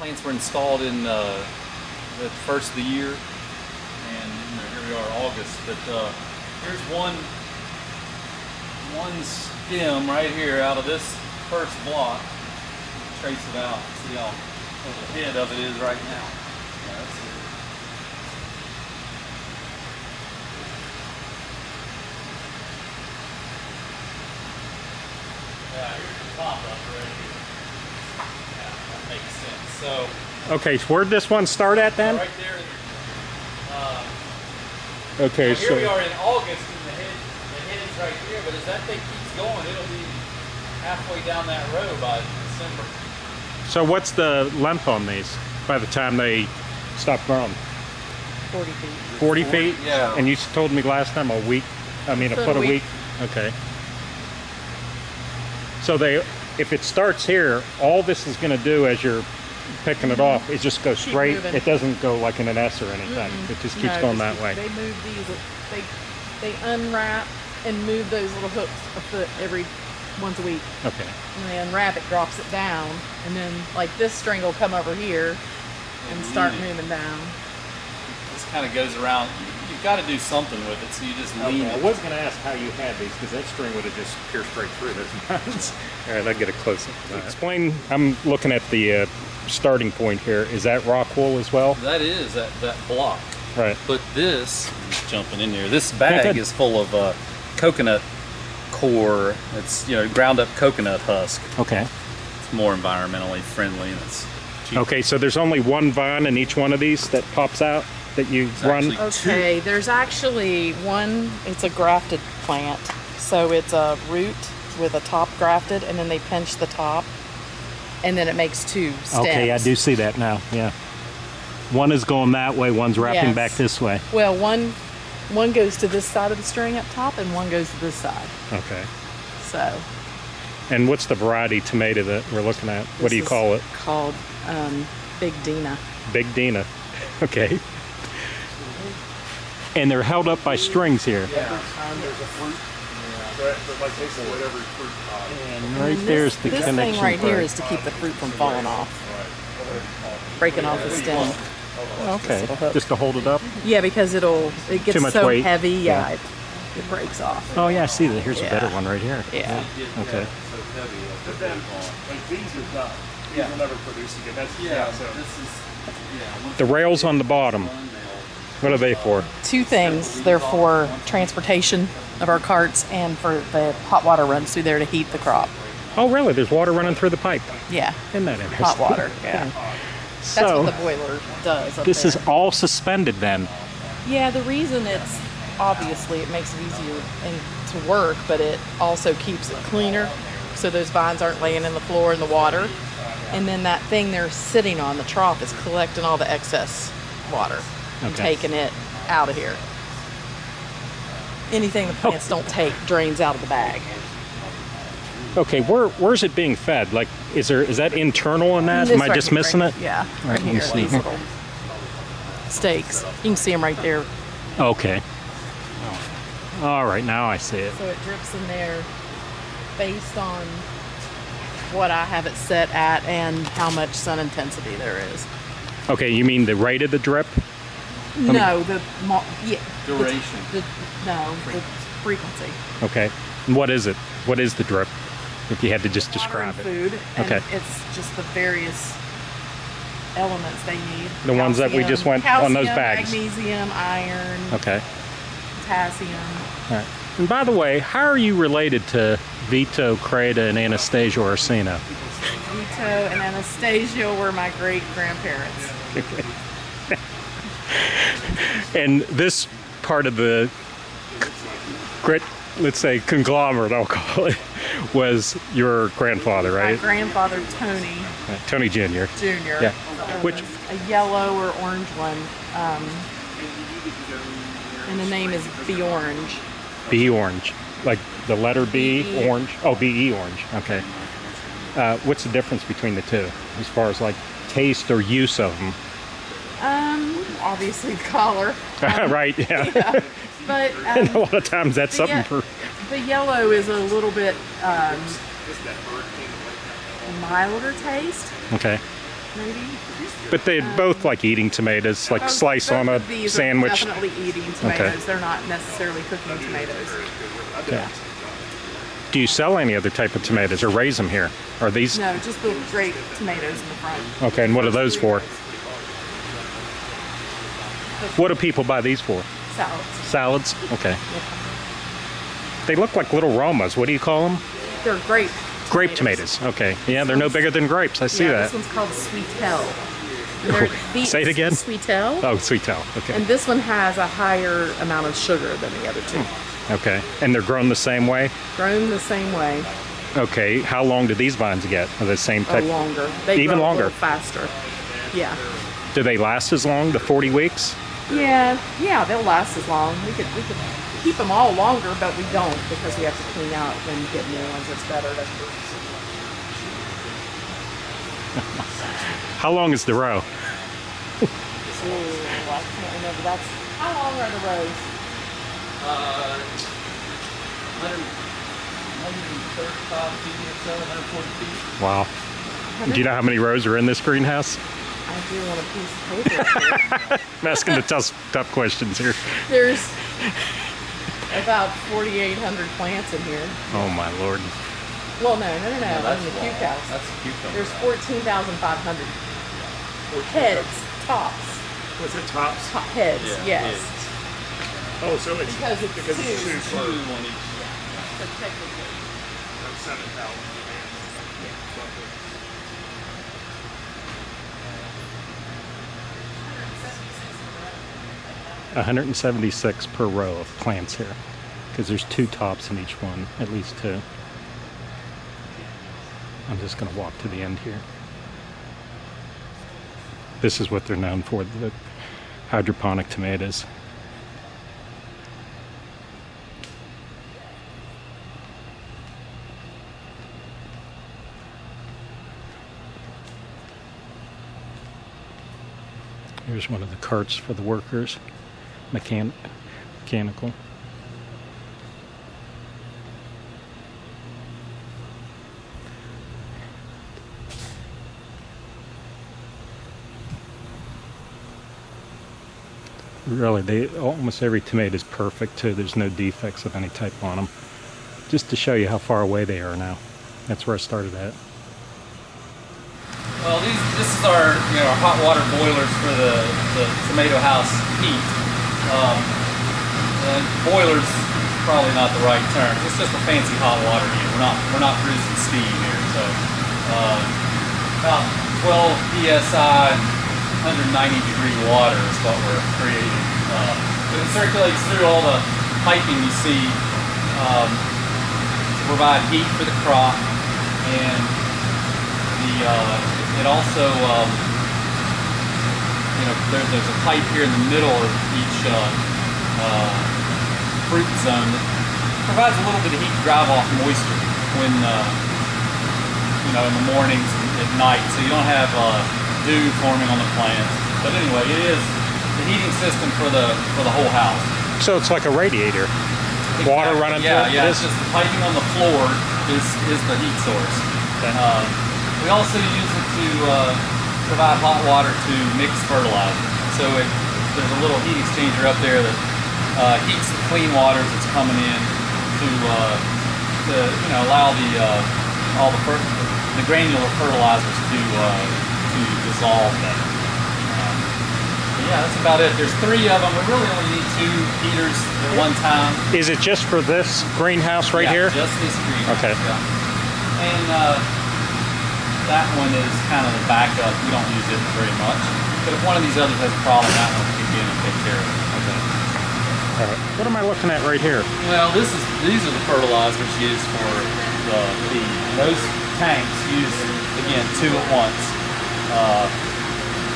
plants were installed in the first of the year, and here we are, August. But here's one stem right here out of this first block. Trace it out. See how the head of it is right now. Yeah, that's it. Yeah, here's the top up right here. Yeah, that makes sense. So. Okay, so where'd this one start at then? Right there. Okay, so here we are in August, and the head is right here. But as that thing keeps going, it'll be halfway down that road by December. So what's the length on these by the time they stop growing? 40 feet. 40 feet? Yeah. And you told me last time a foot a week. Okay. So if it starts here, all this is going to do as you're picking it off is just go straight. It doesn't go like in an S or anything. It just keeps going that way. They move these. They unwrap and move those little hooks a foot once a week. Okay. And they unwrap it, drops it down, and then like this string will come over here and start moving down. This kind of goes around. You've got to do something with it, so you just lean it. I was going to ask how you had these, because that string would have just pierced right through those mountains. All right, I'll get a close up. Explain, I'm looking at the starting point here. Is that rock wool as well? That is, that block. Right. But this, just jumping in here, this bag is full of coconut core. It's, ground up coconut husk. Okay. It's more environmentally friendly, and it's cheap. Okay, so there's only one vine in each one of these that pops out that you run? Okay, there's actually one, it's a grafted plant. So it's a root with a top grafted, and then they pinch the top, and then it makes two stems. Okay, I do see that now, yeah. One is going that way, one's wrapping back this way. Well, one goes to this side of the string up top, and one goes to this side. Okay. So. And what's the variety tomato that we're looking at? What do you call it? Called Big Dina. Big Dina. Okay. And they're held up by strings here. Yeah. Every time there's a fruit, but like they say, whatever fruit. And right there's the connection. This thing right here is to keep the fruit from falling off, breaking off the stem. Okay. Just to hold it up? Yeah, because it gets too much so weight. heavy. Yeah, it breaks off. Oh yeah, I see that. Here's a better one right here. Yeah. Okay. But then, like these are done. These will never produce again. That's, so. This is, The rails on the bottom. What are they for? Two things. They're for transportation of our carts, and for the hot water runs through there to heat the crop. Oh, really? There's water running through the pipe? Yeah. Isn't that interesting? Hot water, yeah. So, that's what the boiler does up this there. is all suspended then? Yeah, the reason it's, obviously, it makes it easier to work, but it also keeps it cleaner, so those vines aren't laying in the floor in the water. And then that thing they're sitting on, the trough, is collecting all the excess water and taking it out of here. Anything the plants don't take drains out of the bag. Okay, where's it being fed? Like, is that internal in that? Am I just missing it? Yeah, All right let me here. see These here. little stakes. You can see them right there. Okay. All right, now I see it. So it drips in there based on what I have it set at and how much sun intensity there is. Okay, you mean the rate of the drip? No, duration. The frequency. Okay. And what is it? What is the drip? If you had to just describe it. Food, and Okay. it's just the various elements they need. The ones that we just went on those bags. Magnesium, iron, Okay. potassium. All right. And by the way, how are you related to Vito, Creta, and Anastasia Orsino? Vito and Anastasia were my great-grandparents. And this part of the Grit, let's say conglomerate, I'll call it, was your grandfather, right? My grandfather, Tony Tony Jr. Jr. Yeah. Which a yellow or orange one, and the name is B-Orange. B-Orange, like the letter B, B-E. orange. Oh, B-E orange. Okay. What's the difference between the two, as far as like taste or use of them? Obviously the color. Right. Yeah. Yeah. But And a lot of times that's something for. the yellow is a little bit milder taste. Okay. maybe. But they both like eating tomatoes, like slice on a Both of these sandwich. Are definitely eating tomatoes. They're not necessarily cooking tomatoes. Okay. Do you sell any other type of tomatoes or raise them here? Are these? No, just the grape tomatoes in the front. Okay, and what are those for? What do people buy these for? Salads. Salads? Okay. They look like little Romas. What do you call them? They're grape. Grape tomatoes. Okay. Yeah, they're no bigger than grapes. I see Yeah, that. this one's called Sweetel. And they're Say it again. Sweetel. Oh, Sweetel. Okay. And this one has a higher amount of sugar than the other two. Okay. And they're grown the same way? Grown the same way, Okay. How long do these vines get? Are they the same or type? longer. They Even grow longer? a little faster. Yeah. Do they last as long, the 40 weeks? Yeah, they'll last as long. We could keep them all longer, but we don't because we have to clean out when you get new ones. It's better to. How long is the row? Ooh, I can't remember. That's how long are the rows? 135 feet or so, 140 feet. Wow. Do you know how many rows are in this greenhouse? I do want a piece of paper. I'm asking the tough questions here. There's about 4,800 plants in here. Oh my lord. Well, no, Yeah, that's the cute house. That's a cucumber. There's 14,500 heads, tops, Was it tops? top heads. Yeah, Yes. Oh, so it's Because it's because it's two. two Two for on each. So technically, 7,000. 176 per row of plants here, because there's two tops in each one, at least two. I'm just going to walk to the end here. This is what they're known for, the hydroponic tomatoes. Here's one of the carts for the workers, mechanical. Really, almost every tomato is perfect too. There's no defects of any type on them. Just to show you how far away they are now. That's where I started at. Well, this is our hot water boilers for the tomato house heat. And boilers is probably not the right term. It's just a fancy hot water heater. We're not producing steam here. So about 12 psi. 190-degree water is what we're creating. But it circulates through all the piping you see to provide heat for the crop, and it also there's a pipe here in the middle of each fruit zone that provides a little bit of heat to drive off moisture when in the mornings and at night, so you don't have dew forming on the plants. But anyway, it is the heating system for the whole house. So it's like a radiator. Water running through it? Yeah, it's just the piping on the floor is the heat source. Okay. We also use it to provide hot water to mix fertilizer. So there's a little heat exchanger up there that heats the clean water that's coming in to allow all the granular fertilizers to dissolve better. Yeah, that's about it. There's 3 of them. We really only need 2 heaters at one time. Is it just for this greenhouse right here? Just this greenhouse. Okay. Yeah. And that one is kind of the backup. We don't use it very much. But if one of these others has a problem, that one will kick in and take care of it. Okay. All right. What am I looking at right here? Well, these are the fertilizers used for the feed. Those tanks use, again, 2 at once.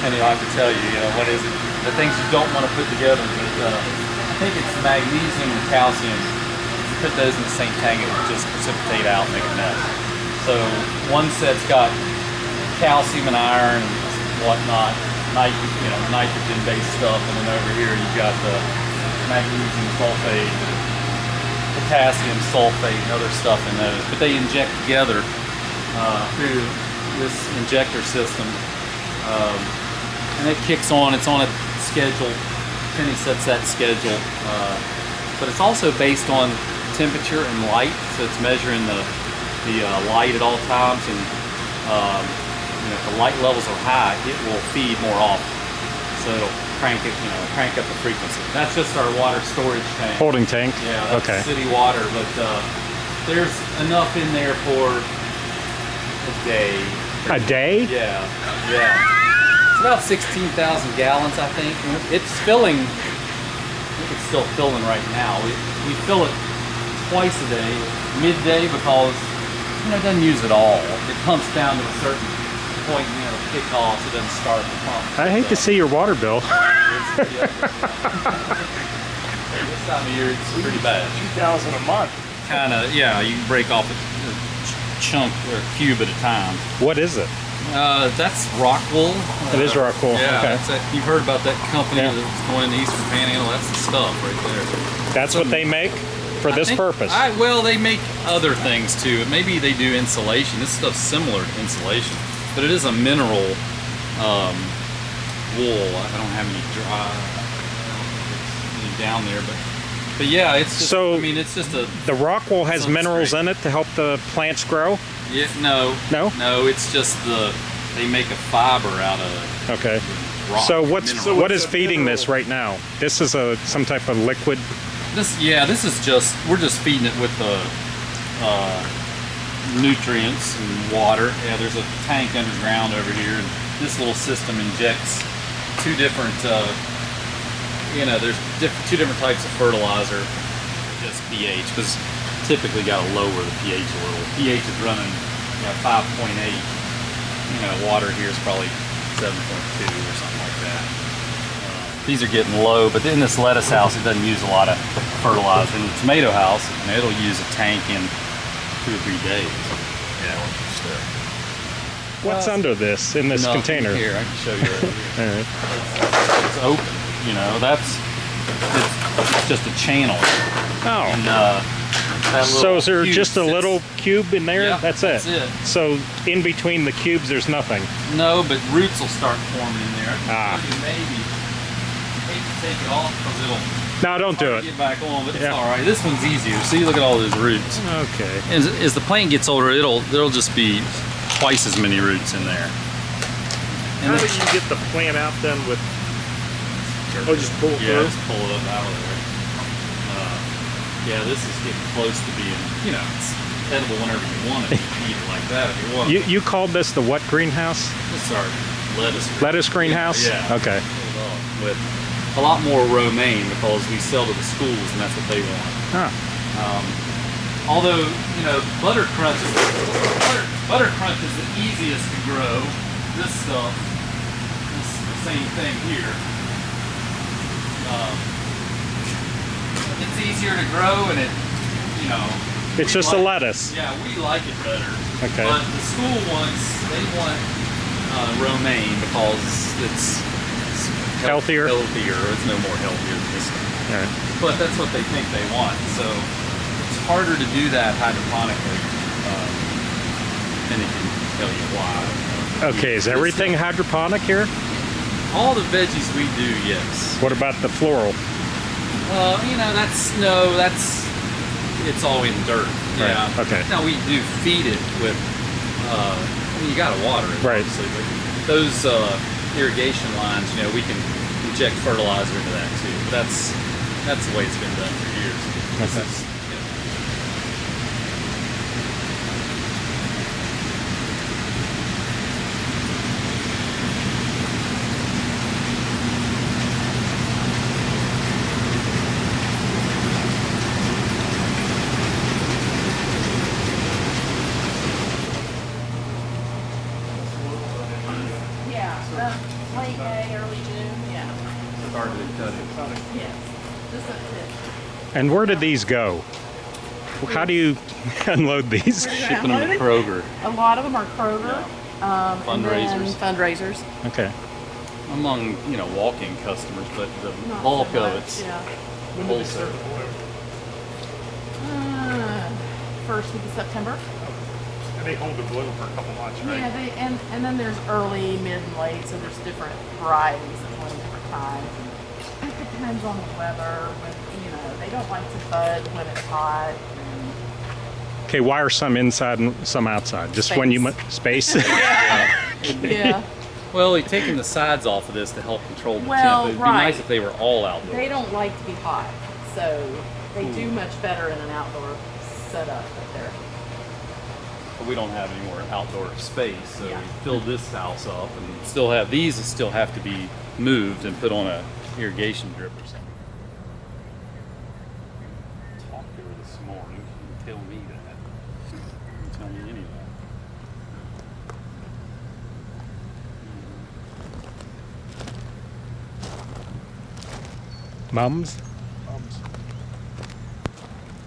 And I have to tell you, what is it? The things you don't want to put together, but I think it's magnesium and calcium. If you put those in the same tank, it will just precipitate out and make a mess. So one set's got calcium and iron and whatnot, nitrogen-based stuff, and then over here you've got the magnesium sulfate, potassium sulfate, and other stuff in those. But they inject together through this injector system. And it kicks on. It's on a schedule. Penny sets that schedule. But it's also based on temperature and light, so it's measuring the light at all times. And if the light levels are high, it will feed more often. So it'll crank up the frequency. That's just our water storage tank. Holding tank? Yeah, that's okay. city water, but there's enough in there for a day. A day? Yeah. It's about 16,000 gallons, I think. It's filling. I think it's still filling right now. We fill it twice a day, midday, because it doesn't use it all. It pumps down to a certain point, kick off, so it doesn't start the pump. I hate to see your water bill. This time of year, it's pretty bad. 2,000 a month. Kind of, yeah. You can break off a chunk or a cube at a time. What is it? That's rock wool. It is rock wool. Yeah, Okay. You've heard about that company Yeah. that's going in the Eastern Panhandle. That's the stuff right there. That's what they make for this purpose. Well, they make other things too. Maybe they do insulation. This stuff's similar to insulation, but it is a mineral wool. I don't have any down there, but yeah, it's just. So, it's just a. The rock wool has minerals in it to help the plants grow? Yeah, no. No? It's just they make a fiber out of Okay. rock. So mineral. what is feeding this right now? This is some type of liquid? This is just, we're just feeding it with the nutrients and water. Yeah, there's a tank underground over here, and this little system injects two different, there's two different types of fertilizer, just pH, because typically got to lower the pH a little. pH is running 5.8. Water here is probably 7.2 or something like that. These are getting low, but in this lettuce house, it doesn't use a lot of fertilizer. In the tomato house, it'll use a tank in 2 or 3 days. Yeah. What's under this, in this container? Here, I can show you right here. All right. It's open. It's just a channel. Oh. And, that So is there cube just a sits- little cube in there? Yeah, that's that's it. So in between the cubes, there's nothing. No, but roots will start forming in there. Ah. You maybe hate to take it off because it'll No, don't do it. get back on, but it's Yeah. all right. This one's easier. See, look at all those roots. Okay. As the plant gets older, there'll just be twice as many roots in there. How do you get the plant out then with? Oh, just pull it through? Just pull it up out of there. This is getting close to being, it's edible whenever you want it. You can eat it like that if you want. You called this the what greenhouse? This is our lettuce. Lettuce greenhouse? Yeah. Okay. With a lot more romaine because we sell to the schools and that's what they want. Huh. Although, butter crunch is the easiest to grow. This stuff is the same thing here. It's easier to grow and It's just a lettuce. Yeah, we like it better. Okay. But the school ones, they want romaine because it's Healthier? Healthier. It's no more healthier than this one. All right. But that's what they think they want. So it's harder to do that hydroponically. And it can tell you why. Okay, is everything hydroponic here? All the veggies we do, yes. What about the floral? It's all in dirt. Right, Yeah. okay. Now we do feed it with, you gotta water it, Right. obviously, but those irrigation lines, we can inject fertilizer into that too. But that's the way it's been done for years. Okay. Late May, early June, yeah. Started to cut it. Yes. This is it. And where did these go? How do you unload these? Shipping them to Kroger. A lot of them are Kroger. And then Fundraisers. fundraisers. Okay. Among, walk-in customers, but the Not bulk so of much, it's yeah. wholesale. First week of September. And they hold the bloom for a couple months, right? Yeah, and then there's early, mid, and late, so there's different varieties that bloom different times. It depends on the weather. When, they don't like to bud when it's hot. Okay, why are some inside and some outside? Just when you space. Yeah. Well, you're taking the sides off of this to help control the Well, temp. It'd be right. nice if they were all outdoors. They don't like to be hot, so they do much better in an outdoor setup up there. But we don't have any more outdoor space, so Yeah. we fill this house up and still have these that still have to be moved and put on a irrigation drip or something. Talked to her this morning. She didn't tell me that. She didn't tell me any of that. Mums?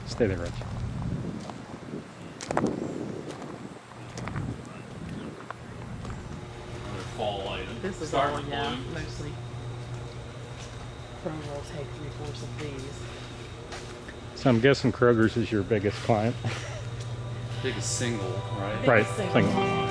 Stay there, Rich. Another fall item. This is Starting all, to yeah, bloom. mostly. Kroger will take 3/4 of these. So I'm guessing Kroger's is your biggest client. Biggest single, right? Right, Biggest single. single.